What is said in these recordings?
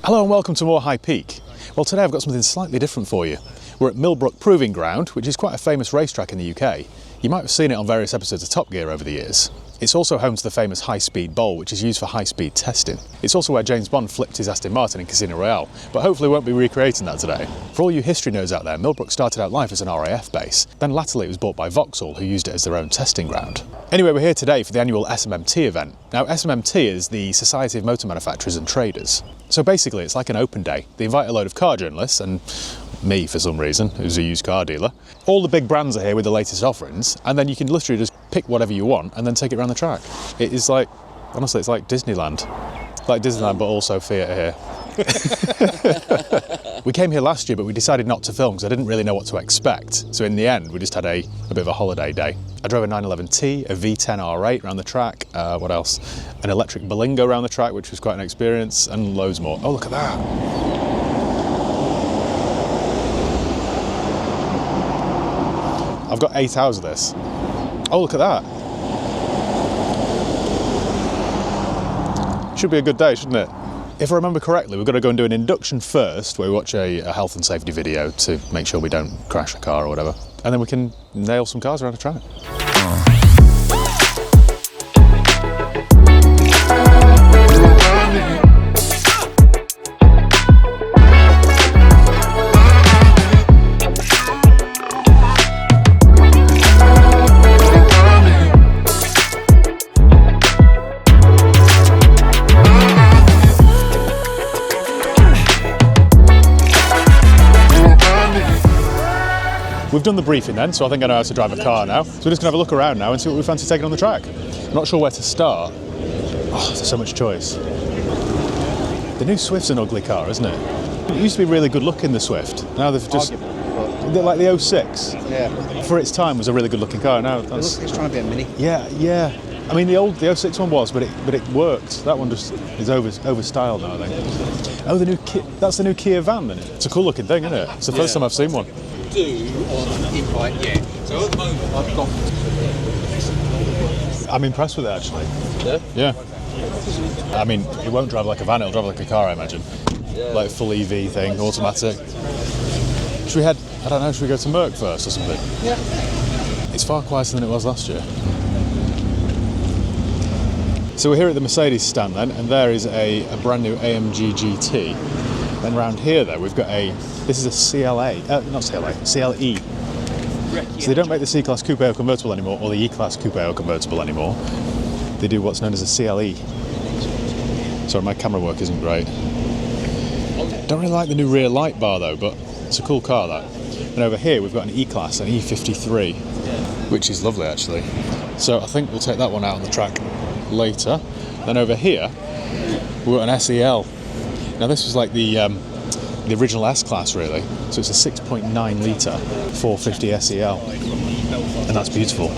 Hello and welcome to more High Peak. Well, today I've got something slightly different for you. We're at Millbrook Proving Ground, which is quite a famous racetrack in the UK. You might have seen it on various episodes of Top Gear over the years. It's also home to the famous high-speed bowl, which is used for high-speed testing. It's also where James Bond flipped his Aston Martin in Casino Royale, but hopefully we won't be recreating that today. For all you history nerds out there, Millbrook started out life as an RAF base, then latterly it was bought by Vauxhall, who used it as their own testing ground. Anyway, we're here today for the annual SMMT event. Now, SMMT is the Society of Motor Manufacturers and Traders. So basically, it's like an open day. They invite a load of car journalists, and me for some reason, who's a used car dealer. All the big brands are here with the latest offerings, and then you can literally just pick whatever you want and then take it around the track. It is like, honestly, it's like Disneyland. Like Disneyland, but also theatre here. We came here last year, but we decided not to film because I didn't really know what to expect. So in the end, we just had a bit of a holiday day. I drove a 911T, a V10 R8 around the track, what else? An electric Berlingo around the track, which was quite an experience, and loads more. Oh, look at that. I've got 8 hours of this. Oh, look at that. Should be a good day, shouldn't it? If I remember correctly, we've got to go and do an induction first, where we watch a health and safety video to make sure we don't crash a car or whatever. And then we can nail some cars around the track. We've done the briefing then, so I think I know how to drive a car now. So we're just going to have a look around now and see what we fancy taking on the track. I'm not sure where to start. Oh, there's so much choice. The new Swift's an ugly car, isn't it? It used to be really good looking, the Swift. Now they've just... Like the 06. Yeah. For its time was a really good looking car. Now that's... It's trying to be a Mini. Yeah, yeah. I mean, the 06 one was, but it worked. That one just is over-styled now, I think. Oh, that's the new Kia van, then. It's a cool looking thing, isn't it? It's the first time I've seen one. Do on invite yet. So at the moment I've got... I'm impressed with it actually. Yeah? Yeah. I mean, it won't drive like a van, it'll drive like a car, I imagine. Yeah. Like a full EV thing, automatic. Should we go to Merc first or something? Yeah. It's far quieter than it was last year. So we're here at the Mercedes stand then, and there is a brand new AMG GT. Then round here though, we've got this is a CLE. So they don't make the C-Class Coupe or convertible anymore, or the E-Class Coupe or convertible anymore. They do what's known as a CLE. Sorry, my camera work isn't great. Don't really like the new rear light bar though, but it's a cool car that. And over here we've got an E-Class, an E53, which is lovely actually. So I think we'll take that one out on the track later. Then over here, we've got an SEL. Now this was like the original S-Class really, so it's a 6.9 litre 450 SEL, and that's beautiful.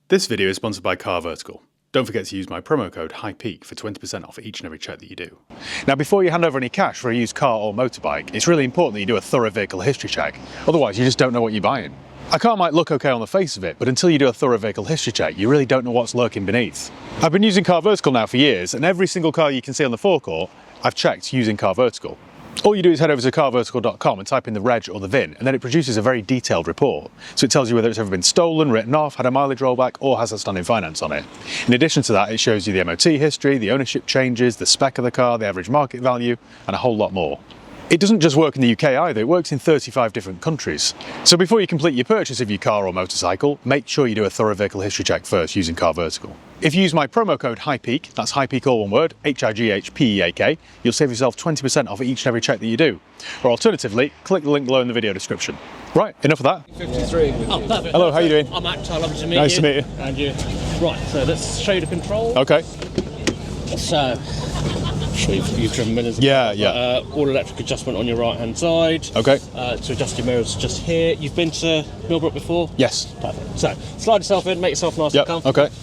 This video is sponsored by Carver Vertical. Don't forget to use my promo code HIGHPEAK for 20% off each and every check that you do. Now before you hand over any cash for a used car or motorbike, it's really important that you do a thorough vehicle history check, otherwise you just don't know what you're buying. A car might look okay on the face of it, but until you do a thorough vehicle history check, you really don't know what's lurking beneath. I've been using Carver Vertical now for years, and every single car you can see on the forecourt, I've checked using Carver Vertical. All you do is head over to carvertical.com and type in the reg or the VIN, and then it produces a very detailed report. So it tells you whether it's ever been stolen, written off, had a mileage rollback, or has outstanding finance on it. In addition to that, it shows you the MOT history, the ownership changes, the spec of the car, the average market value, and a whole lot more. It doesn't just work in the UK either, it works in 35 different countries. So before you complete your purchase of your car or motorcycle, make sure you do a thorough vehicle history check first using Carver Vertical. If you use my promo code HIGHPEAK, that's HIGHPEAK all one word, HIGHPEAK, you'll save yourself 20% off each and every check that you do. Or alternatively, click the link below in the video description. Right, enough of that. 53. Oh, perfect. Hello, how are you doing? I'm Actor, lovely to meet you. Nice to meet you. And you. Right, so let's show you the control. Okay. So, I'm sure you've driven millions of cars. Yeah. All electric adjustment on your right hand side. Okay. To adjust your mirrors just here. You've been to Millbrook before? Yes. Perfect. So, slide yourself in, make yourself nice and comfortable. Okay.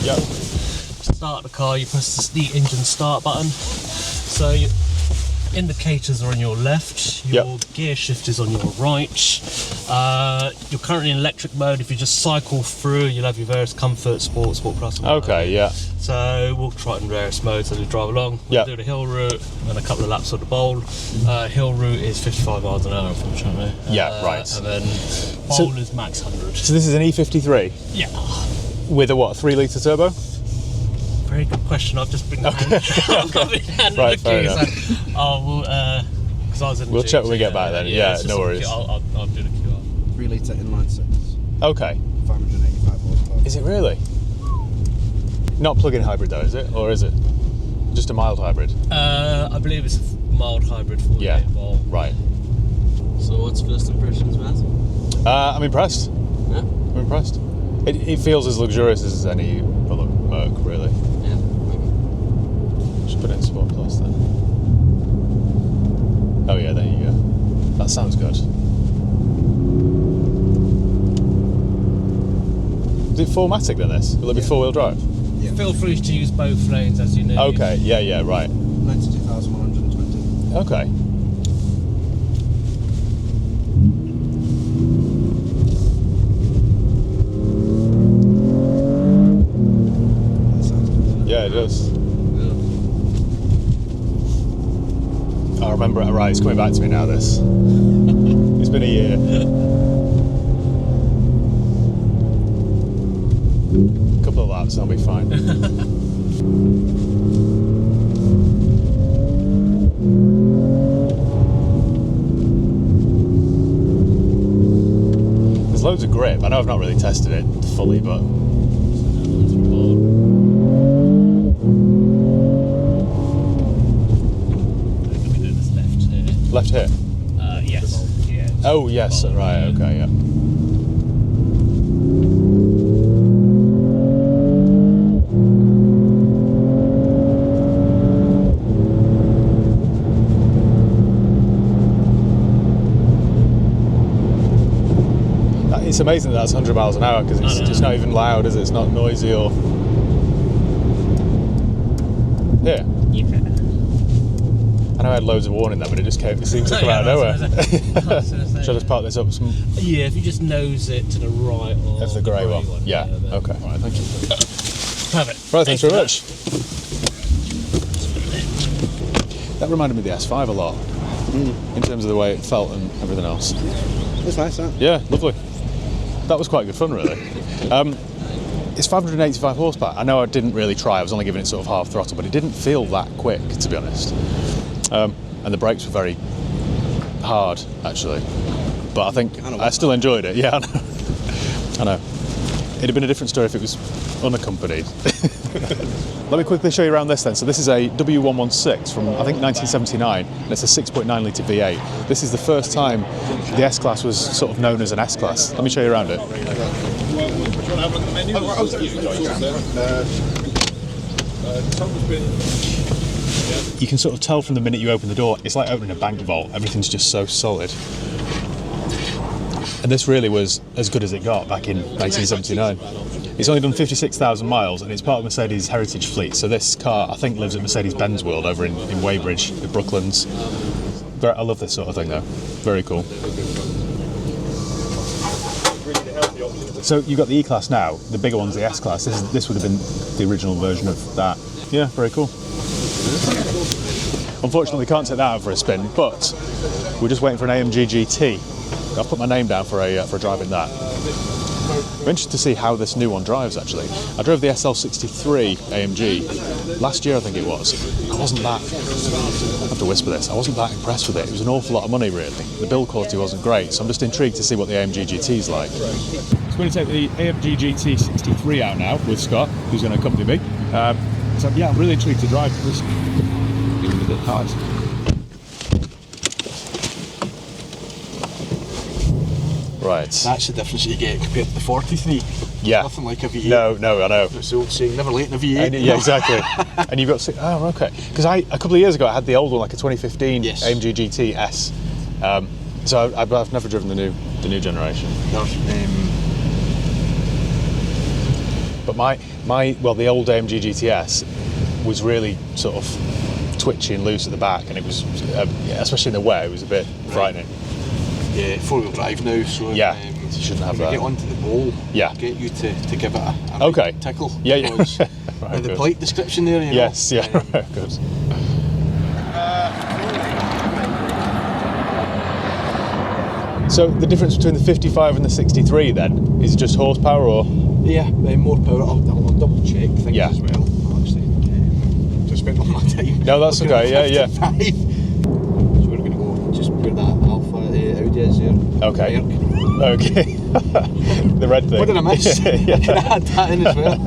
Yep. To start the car, you press the engine start button. So, your indicators are on your left, your gear shift is on your right. You're currently in electric mode. If you just cycle through, you'll have your various comfort, sport plus. Okay, yeah. So we'll try it in various modes as we drive along. We'll do the hill route and a couple of laps of the bowl. Hill route is 55 miles an hour, unfortunately. Yeah, right. And then bowl is max 100. So this is an E53? Yeah. With a what, 3 litre turbo? Very good question. I've just been hand Right, fair enough. Because I was in the We'll GT, check when we get back then. Yeah, no worries. I'll do the QR. 3 litre inline 6. Okay. 585 horsepower. Is it really? Not plug-in hybrid though, is it? Or is it just a mild hybrid? I believe it's a mild hybrid 48 volt. Right. So what's first impressions, Matt? I'm impressed. Yeah? I'm impressed. It feels as luxurious as any other Merc, really. Yeah, maybe. Should put it in Sport Plus then. Oh yeah, there you go. That sounds good. Is it 4MATIC then, this? Will it be 4-wheel drive? Yeah. Feel free to use both lanes as you need. Okay, yeah, right. 92,120. Okay. That sounds good. Yeah, it does. Yeah. I remember it, right, it's coming back to me now, this. It's been a year. Couple of laps, I'll be fine. There's loads of grip. I know I've not really tested it fully, but left here. Yes. Yeah. Oh yes, right. Okay, yeah. It's amazing that that's 100 miles an hour because it's just not even loud, is it? It's not noisy or. Yeah. I know I had loads of warning there, but it seems to come out of nowhere. Should I just park this up some? Yeah, if you just nose it to the right or Of the grey one. Yeah. then- Okay. All right. Thank you. Perfect. Right. Thanks very much. That reminded me of the S5 a lot, in terms of the way it felt and everything else. It's nice, huh? Yeah, lovely. That was quite good fun, really. It's 585 horsepower. I know I didn't really try. I was only giving it sort of half throttle, but it didn't feel that quick, to be honest. And the brakes were very hard, actually. But I think I still enjoyed it. Yeah, I know. It'd have been a different story if it was unaccompanied. Let me quickly show you around this then. So this is a W116 from, I think, 1979, and it's a 6.9 litre V8. This is the first time the S-Class was sort of known as an S-Class. Let me show you around it. You can sort of tell from the minute you open the door, it's like opening a bank vault. Everything's just so solid. And this really was as good as it got back in 1979. It's only done 56,000 miles and it's part of Mercedes' heritage fleet. So this car, I think, lives at Mercedes-Benz World over in Weybridge, the Brooklands. I love this sort of thing though. Very cool. So you've got the E-Class now, the bigger one's the S-Class. This would have been the original version of that. Yeah, very cool. Unfortunately, we can't take that out for a spin, but we're just waiting for an AMG GT. I've put my name down for a drive in that. I'm interested to see how this new one drives, actually. I drove the SL63 AMG last year, I think it was. I wasn't that, I have to whisper this, I wasn't that impressed with it. It was an awful lot of money, really. The build quality wasn't great, so I'm just intrigued to see what the AMG GT is like. So I'm going to take the AMG GT 63 out now with Scott, who's going to accompany me. So yeah, I'm really intrigued to drive this. It's a bit hard. Right. That's the difference you get compared to the 43. Yeah. Nothing like a V8. No, I know. It's the old saying, never late in a V8. Yeah, exactly. And you've got oh, okay. Because a couple of years ago I had the old one, like a 2015 AMG GT S. So I've never driven the new generation. But the old AMG GTS was really sort of twitchy and loose at the back, and it was, especially in the wet, it was a bit frightening. Yeah, 4-wheel drive now, so yeah, You shouldn't have when that. you get onto the bowl, Yeah. get you to give it a Okay. big tickle. Yeah, yeah. Because Right, the good. polite description there, you know. Yes, yeah, good. So the difference between the 55 and the 63 then, is it just horsepower or? Yeah, more power. I'll double check things Yeah. as well. I'll actually just spend all my time. No, that's looking okay, at yeah. 55. So we're going to go just where that Alpha Audi is there. Okay. Merc. Okay. The red thing. What did I miss? Yeah. Can I add that in as well?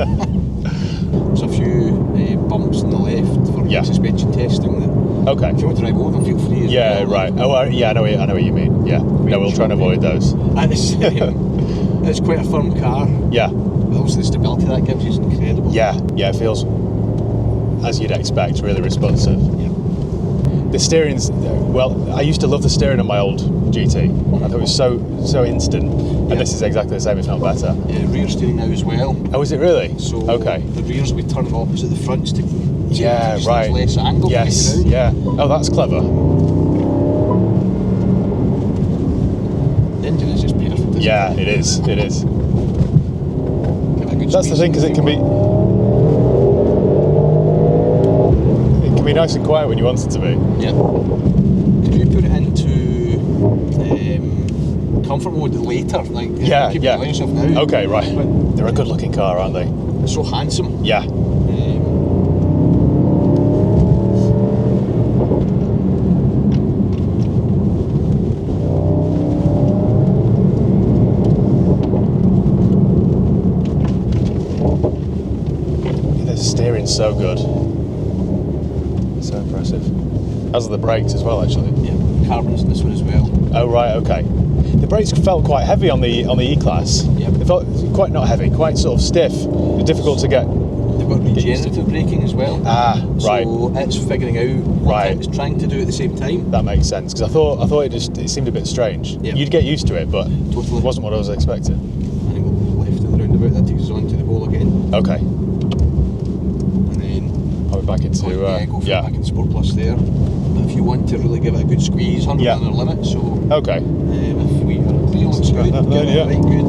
There's a few bumps on the left for Yeah. suspension testing. That Okay. if you want to drive over them, feel free as Yeah, well. right. Oh, yeah, I know what you mean. Yeah. No, we'll try and avoid those. And it's quite a firm car. Yeah. But also the stability that gives you is incredible. Yeah, it feels, as you'd expect, really responsive. Yeah. The steering's, well, I used to love the steering on my old GT. I thought it was so instant, and Yeah. this is exactly the same, if not better. Rear steering now as well. Oh, is it really? So Okay. the rears will be turning opposite the fronts to Yeah, to right. less angle. Yes, to get you yeah. Oh, that's clever. round. The engine is just perfect. isn't Yeah, it? it is. It is. Give it a good That's the squeeze thing, because in it can be nice and quiet when you want it to be. Yeah. Could you put it into comfort mode later? Like Yeah, keep yeah. enjoying yourself now. Okay, right. But They're a good-looking car, aren't they? so handsome. Yeah. The steering's so good. So impressive. As are the brakes as well, actually. Yeah, carbons in this one as well. Oh right, okay. The brakes felt quite heavy on the E-Class. Yep. They felt quite not heavy, quite sort of stiff. It's difficult to get. They've got regenerative braking as well. Ah, right. So it's figuring out what Right. it's trying to do at the same time. That makes sense, because I thought it seemed a bit strange. Yep. You'd get used to it, but Totally. it wasn't what I was expecting. And then we'll left and roundabout, that takes us on to the bowl again. Okay, And then I'll be back into go for back in Sport Plus there. But if you want to really give it a good squeeze, 100 Yeah. on our limit, so Okay. if we feel it's good, that give then, it yeah. right good.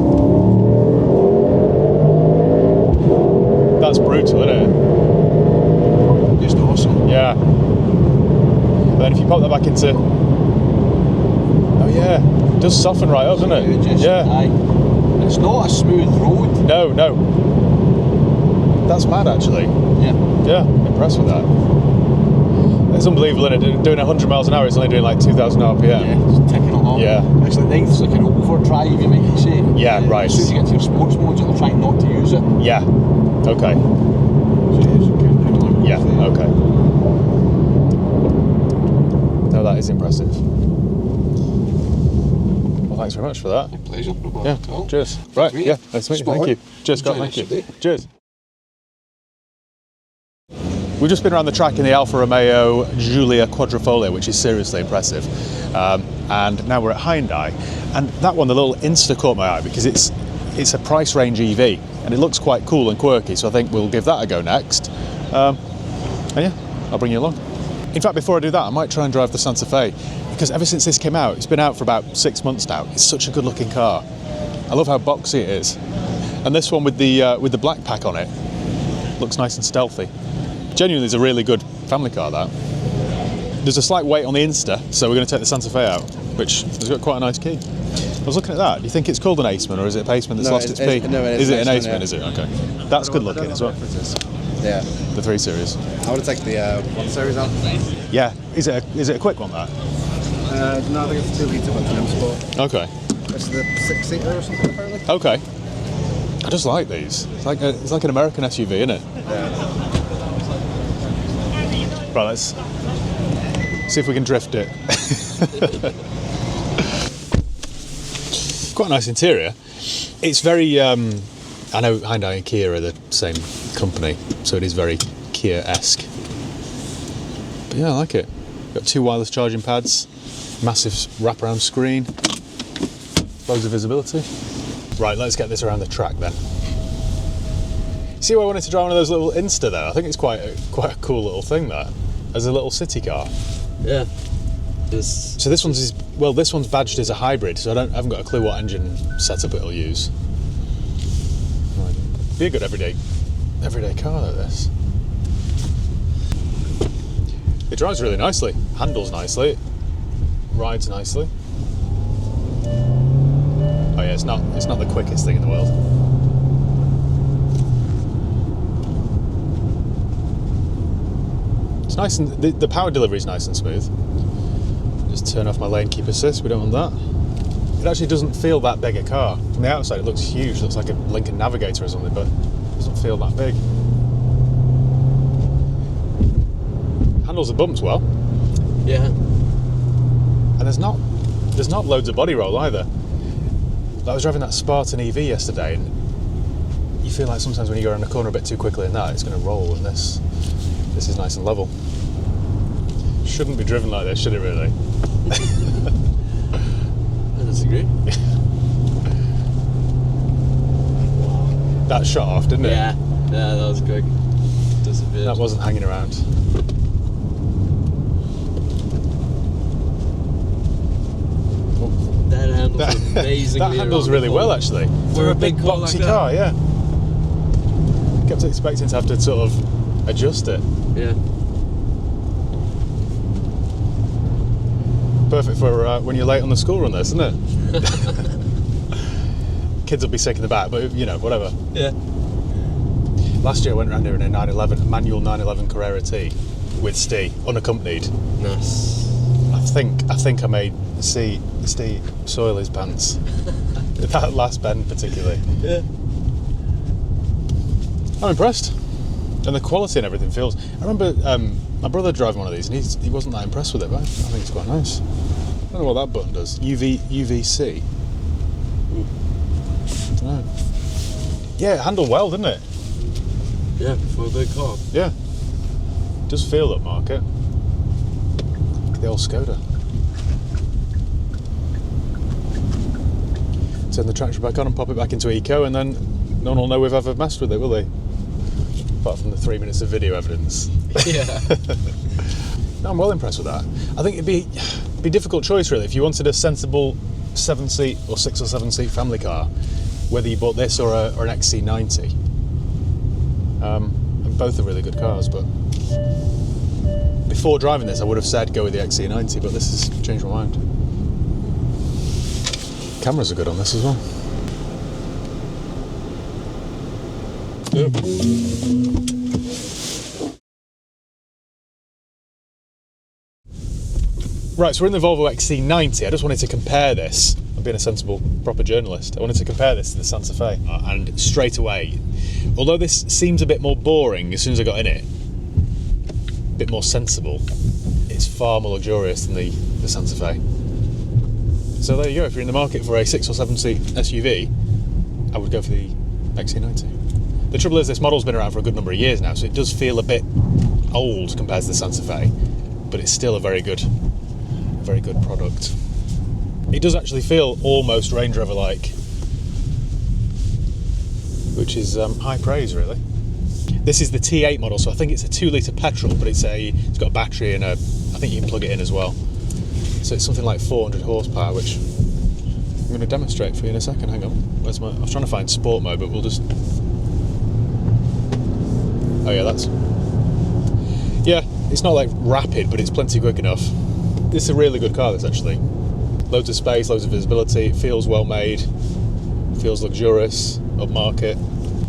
That's brutal, isn't it? Just awesome. Yeah. And then if you pop that back into, oh yeah, it does soften right up, doesn't it? Just, Yeah. aye. It's not a smooth road. No. That's mad, actually. Yeah. Yeah, impressed with that. It's unbelievable, isn't it? Doing 100 miles an hour, it's only doing like 2,000 RPM. Yeah, it's ticking along. Yeah. It's like ninth's like an overdrive, you might say. Yeah, right. As soon as you get to your sports modes, it'll try not to use it. Yeah. Okay. So it's countdown along Yeah. there. Okay. No, that is impressive. Well, thanks very much for that. My pleasure. No bother Yeah. at all. Cheers. Right. Sweet. Yeah. Nice to meet you. Spot Thank on. you. Cheers, Scott. Enjoy Thank you. the rest of Cheers. We've just been around the track in the Alfa Romeo Giulia Quadrifoglio, which is seriously impressive. And now we're at Hyundai. And that one, the little Insta, caught my eye because it's a price range EV and it looks quite cool and quirky. So I think we'll give that a go next. And yeah, I'll bring you along. In fact, before I do that, I might try and drive the Santa Fe because ever since this came out, it's been out for about 6 months now. It's such a good looking car. I love how boxy it is. And this one with the black pack on it looks nice and stealthy. Genuinely is a really good family car, that. There's a slight weight on the Insta, so we're going to take the Santa Fe out, which has got quite a nice key. I was looking at that. Do you think it's called an Aceman, or is it a Paceman that's lost its P? No, it is it an Aceman, Aceman, yeah. is it? Okay. That's good looking as well. Yeah. The 3 Series. I would have taken the 1 Series on. Yeah. Is it a quick one, that? No, I think it's 2 litre, but an M Sport. Okay. It's the 6-seater or something, apparently. Okay. I just like these. It's like an American SUV, isn't it? Yeah. Right, let's see if we can drift it. Quite a nice interior. It's very, I know Hyundai and Kia are the same company, so it is very Kia-esque. But yeah, I like it. Got 2 wireless charging pads, massive wraparound screen, loads of visibility. Right, let's get this around the track then. See why I wanted to drive one of those little Insta there? I think it's quite a cool little thing, that, as a little city car. Yeah. So this one's this one's badged as a hybrid, so I haven't got a clue what engine setup it'll use. Be a good everyday car like this. It drives really nicely, handles nicely, rides nicely. Oh yeah, it's not the quickest thing in the world. It's nice, and the power delivery is nice and smooth. Just turn off my lane keep assist, we don't want that. It actually doesn't feel that big a car. From the outside it looks huge, it looks like a Lincoln Navigator or something, but it doesn't feel that big. Handles the bumps well. Yeah. And there's not loads of body roll either. I was driving that Spartan EV yesterday, and you feel like sometimes when you go around the corner a bit too quickly in that, it's going to roll, and this is nice and level. Shouldn't be driven like this, should it really? I disagree. That shot off, didn't it? Yeah, that was quick. Disappeared. That wasn't hanging around. That handles amazingly. That handles really well, actually. For a big car boxy like that. car, yeah. Kept expecting to have to sort of adjust it. Yeah. Perfect for when you're late on the school run, this, isn't it? Kids will be sick in the back, but you know, whatever. Yeah. Last year I went around here in a manual 911 Carrera T with Steve, unaccompanied. Nice. I think I made Steve soil his pants. That last bend particularly. Yeah. I'm impressed. And the quality and everything feels... I remember my brother driving one of these and he wasn't that impressed with it, but I think it's quite nice. I don't know what that button does. UVC? I don't know. Yeah, it handled well, didn't it? Yeah, for a big car. Yeah. It does feel upmarket. Look at the old Skoda. Turn the traction back on and pop it back into eco, and then no one will know we've ever messed with it, will they? Apart from the 3 minutes of video evidence. Yeah. No, I'm well impressed with that. I think it'd be a difficult choice really if you wanted a sensible 7-seat or 6 or 7-seat family car, whether you bought this or an XC90. And both are really good cars, but before driving this I would have said go with the XC90, but this has changed my mind. Cameras are good on this as well. Yep. Right, so we're in the Volvo XC90. I just wanted to compare this. I'm being a sensible, proper journalist. I wanted to compare this to the Santa Fe. And straight away, although this seems a bit more boring as soon as I got in it, a bit more sensible, it's far more luxurious than the Santa Fe. So there you go, if you're in the market for a 6 or 7-seat SUV, I would go for the XC90. The trouble is this model's been around for a good number of years now, so it does feel a bit old compared to the Santa Fe, but it's still a very good product. It does actually feel almost Range Rover-like, which is high praise really. This is the T8 model, so I think it's a 2-litre petrol, but it's got a battery and I think you can plug it in as well. So it's something like 400 horsepower, which I'm going to demonstrate for you in a second. Hang on, I was trying to find sport mode, but we'll just... Oh yeah, yeah, it's not like rapid, but it's plenty quick enough. This is a really good car, this actually. Loads of space, loads of visibility, it feels well made, feels luxurious, upmarket.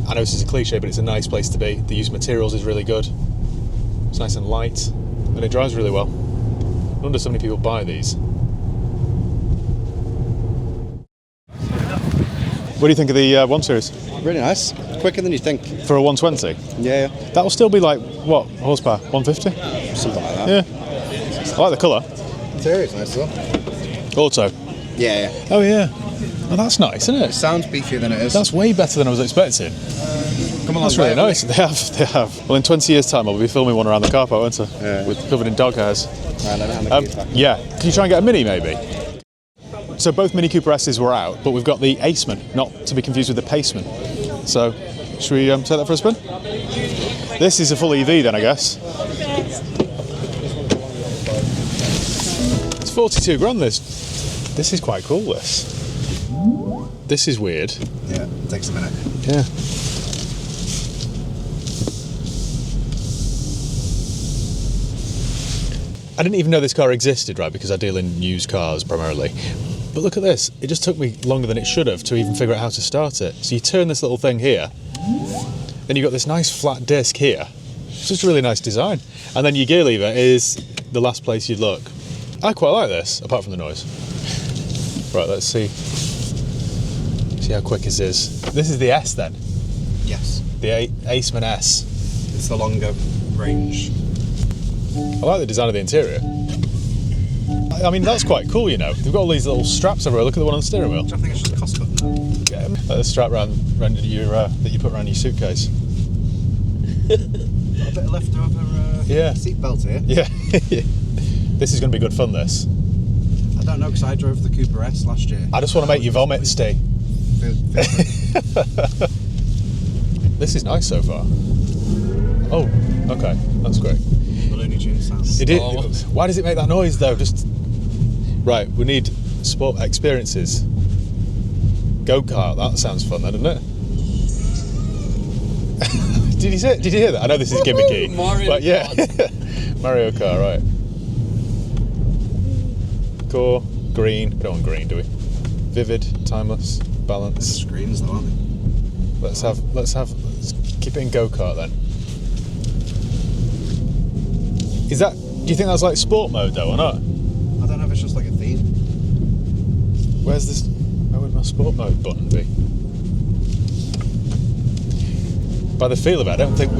I know this is a cliche, but it's a nice place to be. The use of materials is really good. It's nice and light, and it drives really well. No wonder so many people buy these. What do you think of the 1 Series? Really nice. Quicker than you think. For a 120? Yeah. That'll still be like, what, horsepower? 150? Something like that. Yeah. I like the colour. Interior's nice as well. Auto? Yeah. Oh yeah. Oh, that's nice, isn't It it? sounds beefier than it is. That's way better than I was expecting. Come along. That's really nice. They have. Well, in 20 years' time, I'll be filming one around the car park, won't I? Yeah. Covered in dog hairs. Yeah. Can you try and get a Mini, maybe? So both Mini Cooper S's were out, but we've got the Aceman, not to be confused with the Paceman. So, should we take that for a spin? This is a full EV then, I guess. It's 42 grand. This is quite cool. This is weird. Yeah, it takes a minute. Yeah. I didn't even know this car existed, right, because I deal in used cars primarily. But look at this. It just took me longer than it should have to even figure out how to start it. So you turn this little thing here, then you've got this nice flat disc here. It's just a really nice design. And then your gear lever is the last place you'd look. I quite like this, apart from the noise. Right, let's see. See how quick this is. This is the S then? Yes. The Aceman S. It's the longer range. I like the design of the interior. I mean, that's quite cool, you know. They've got all these little straps everywhere. Look at the one on the steering wheel. I think it's just a cost button. Yeah, like the strap around that you put around your suitcase. Got a bit of leftover Yeah. seat belt here. Yeah. This is going to be good fun, this. I don't know, because I drove the Cooper S last year. I just want to make you vomit, Steve. This is nice so far. Oh, okay. That's great. The Looney Tunes sounds. It did. Why does it make that noise, though? Just... Right, we need sport experiences. Go-kart, that sounds fun, then, doesn't it? Did you hear that? I know this is gimmicky. Mario but yeah. Mario Kart, right. Core, green. We don't want green, do we? Vivid, timeless, balance. There's screens though, aren't they? Let's keep it in go-kart then. Is that, do you think that's like sport mode though, or not? I don't know if it's just like a theme. Where would my sport mode button be? By the feel of it, I don't think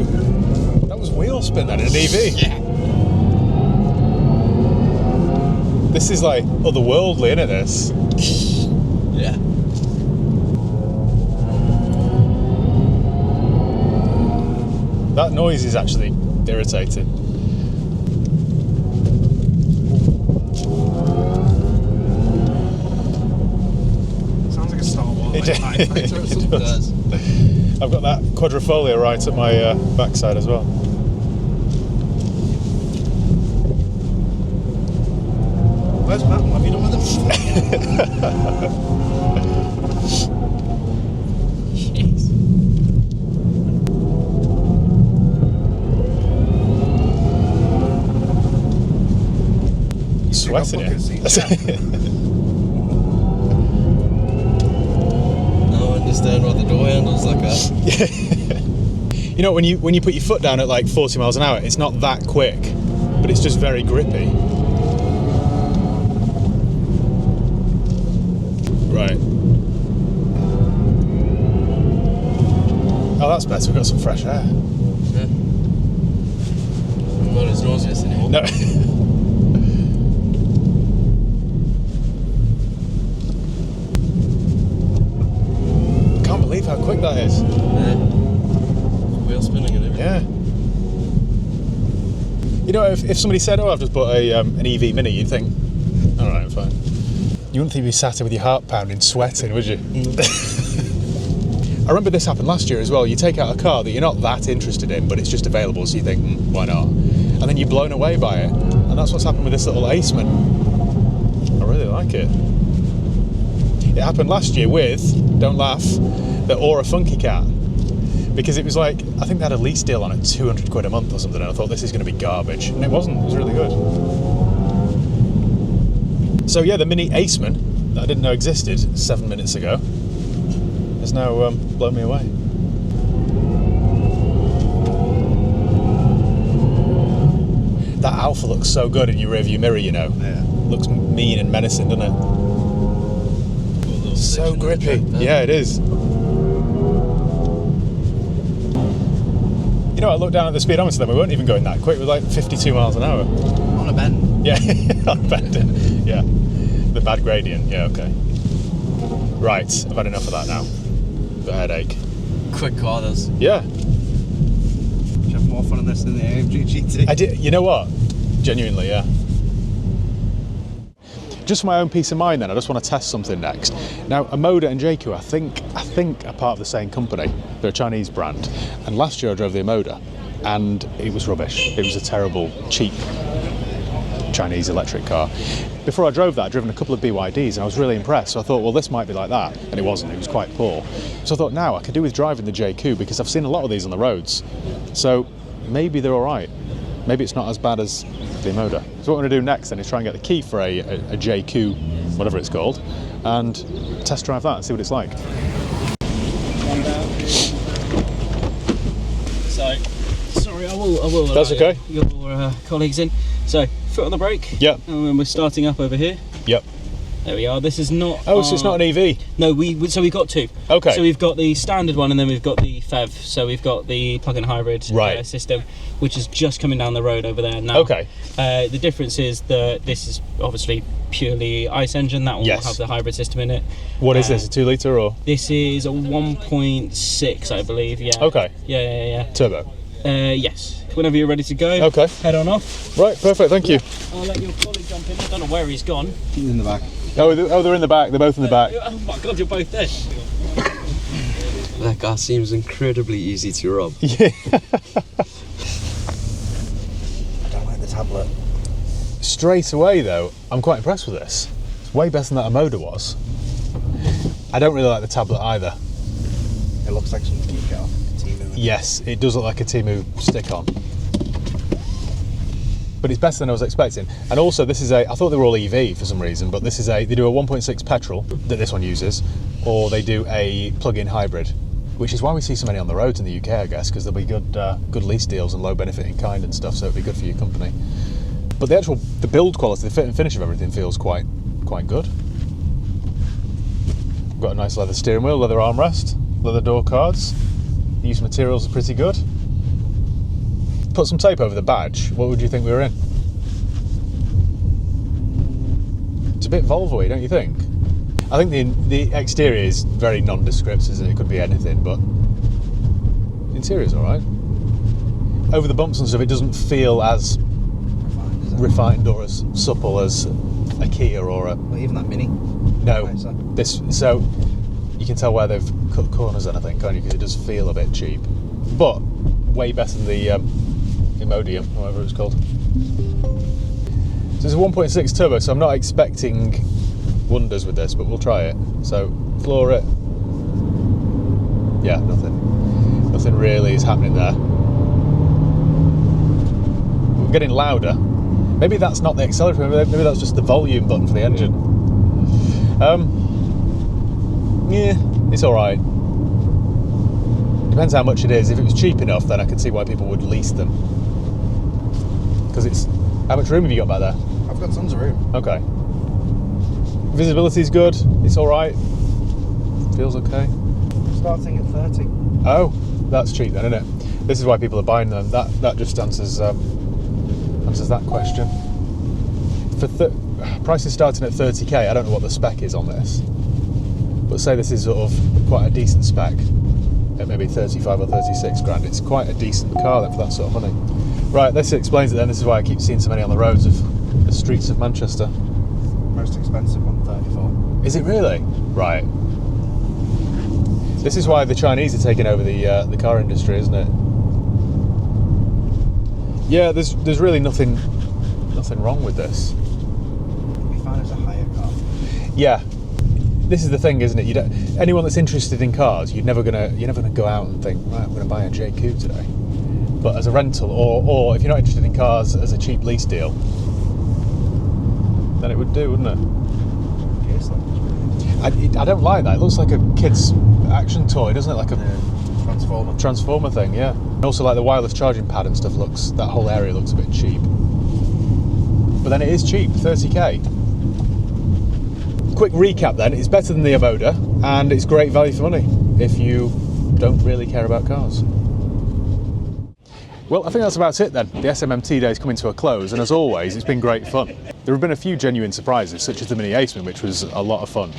that was wheel spin then in an EV. Yeah. This is like otherworldly, isn't it, this? Yeah. That noise is actually irritating. Sounds like a Star Wars. It It does. I've got that quadrifoglio right at my backside as well. Where's Matt? What have you done with him? Jeez. Sweating it. I don't understand what the door handle's like that. You know, when you put your foot down at like 40 miles an hour, it's not that quick, but it's just very grippy. Right. Oh, that's better. We've got some fresh air. Yeah. I'm not as nauseous anymore. No. Can't believe how quick that is. Yeah. Wheel spinning and everything. Yeah. You know, if somebody said, "Oh, I've just bought an EV Mini," you'd think, "All right, I'm fine." You wouldn't think you'd be sat here with your heart pounding, sweating, would you? I remember this happened last year as well. You take out a car that you're not that interested in, but it's just available, so you think, why not? And then you're blown away by it. And that's what's happened with this little Aceman. I really like it. It happened last year with, don't laugh, the Aura Funky Cat. Because it was like, I think they had a lease deal on it, 200 quid a month or something, and I thought this is going to be garbage. And it wasn't, it was really good. So yeah, the Mini Aceman, that I didn't know existed 7 minutes ago, has now blown me away. That Alpha looks so good in your rearview mirror, you know. Yeah. Looks mean and menacing, doesn't it? So grippy. Yeah, it is. You know, I looked down at the speedometer then, we weren't even going that quick, we were like 52 miles an hour. On a bend. Yeah, on a bend. Yeah. The bad gradient, yeah, okay. Right, I've had enough of that now. Got a headache. Quick car, this. Yeah. Did you have more fun on this than the AMG GT? I did, you know what? Genuinely, yeah. Just for my own peace of mind then, I just want to test something next. Now, Emoda and JQ, I think are part of the same company. They're a Chinese brand. And last year I drove the Emoda, and it was rubbish. It was a terrible, cheap Chinese electric car. Before I drove that, I'd driven a couple of BYDs and I was really impressed. So I thought, well, this might be like that. And it wasn't, it was quite poor. So I thought, now I could do with driving the JQ because I've seen a lot of these on the roads. So maybe they're all right. Maybe it's not as bad as the Emoda. So what I'm going to do next then is try and get the key for a JQ, whatever it's called, and test drive that and see what it's like. So, sorry, I will That's okay. Your colleagues in. So, foot on the brake. Yep. And we're starting up over here. Yep. There we are. This is not. Oh, so it's not an EV? No, so we've got two. Okay. So we've got the standard one, and then we've got the PHEV. So we've got the plug-in hybrid system, which is just coming down the road over there now. Okay. The difference is that this is obviously purely ICE engine. That one will have the hybrid system in it. What is this? A 2 litre or? This is a 1.6, I believe. Yeah. Okay. Yeah. Turbo. Yes. Whenever you're ready to go. Okay. Head on off. Right. Perfect. Thank you. I'll let your colleague jump in. I don't know where he's gone. He's in the back. Oh, they're in the back. They're both in the back. Oh my God, you're both there. That car seems incredibly easy to rob. Yeah. I don't like the tablet. Straight away though, I'm quite impressed with this. It's way better than that Emoda was. I don't really like the tablet either. It looks like something you get off Temu. Yes, it does look like a Temu stick-on. But it's better than I was expecting. And also this is I thought they were all EV for some reason, but this is they do a 1.6 petrol that this one uses, or they do a plug-in hybrid, which is why we see so many on the roads in the UK, I guess, because there'll be good lease deals and low benefit in kind and stuff, so it'll be good for your company. But the build quality, the fit and finish of everything feels quite good. We've got a nice leather steering wheel, leather armrest, leather door cards. The use materials are pretty good. Put some tape over the badge, what would you think we were in? It's a bit Volvo-y, don't you think? I think the exterior is very nondescript, isn't it? It could be anything, but the interior's alright. Over the bumps and stuff, it doesn't feel as refined or as supple as a Kia or a... Well, even that Mini. No, Right, so you can tell where they've cut corners in, I think, can't you? Because it does feel a bit cheap. But way better than the Emoda, whatever it's called. So it's a 1.6 turbo, so I'm not expecting wonders with this, but we'll try it. So floor it. Yeah, nothing really is happening there. We're getting louder. Maybe that's not the accelerator, maybe that's just the volume button for the engine. Yeah, it's alright. Depends how much it is. If it was cheap enough, then I could see why people would lease them. Because it's... How much room have you got back there? I've got tons of room. Okay. Visibility's good. It's alright. Feels okay. Starting at 30. Oh, that's cheap then, isn't it? This is why people are buying them. That just answers that question. For prices starting at 30k, I don't know what the spec is on this. But say this is sort of quite a decent spec at maybe 35 or 36 grand. It's quite a decent car then for that sort of money. Right, this explains it then. This is why I keep seeing so many on the roads of the streets of Manchester. Most expensive one, 34. Is it really? Right. This is why the Chinese are taking over the car industry, isn't it? Yeah, there's really nothing wrong with this. We find it's a higher car. Yeah. This is the thing, isn't it? Anyone that's interested in cars, you're never gonna go out and think, right, I'm gonna buy a JQ today. But as a rental, or if you're not interested in cars as a cheap lease deal, then it would do, wouldn't it? Yes, like I don't like that. It looks like a kid's action toy, doesn't it? Like a Transformer. thing, yeah. And also like the wireless charging pad and stuff that whole area looks a bit cheap. But then it is cheap, 30k. Quick recap then, it's better than the Emoda and it's great value for money if you don't really care about cars. Well, I think that's about it then. The SMMT day is coming to a close, and as always, it's been great fun. There have been a few genuine surprises, such as the Mini Aceman, which was a lot of fun.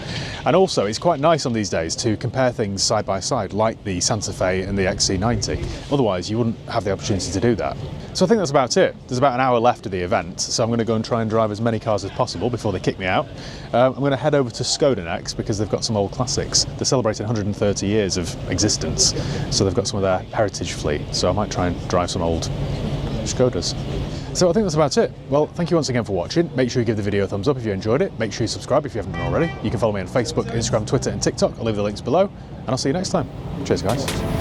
And also, it's quite nice on these days to compare things side by side, like the Santa Fe and the XC90. Otherwise, you wouldn't have the opportunity to do that. So I think that's about it. There's about an hour left of the event, so I'm going to go and try and drive as many cars as possible before they kick me out. I'm going to head over to Skoda next because they've got some old classics. They're celebrating 130 years of existence, so they've got some of their heritage fleet. So I might try and drive some old Skodas. So I think that's about it. Well, thank you once again for watching. Make sure you give the video a thumbs up if you enjoyed it. Make sure you subscribe if you haven't done already. You can follow me on Facebook, Instagram, Twitter and TikTok. I'll leave the links below and I'll see you next time. Cheers guys.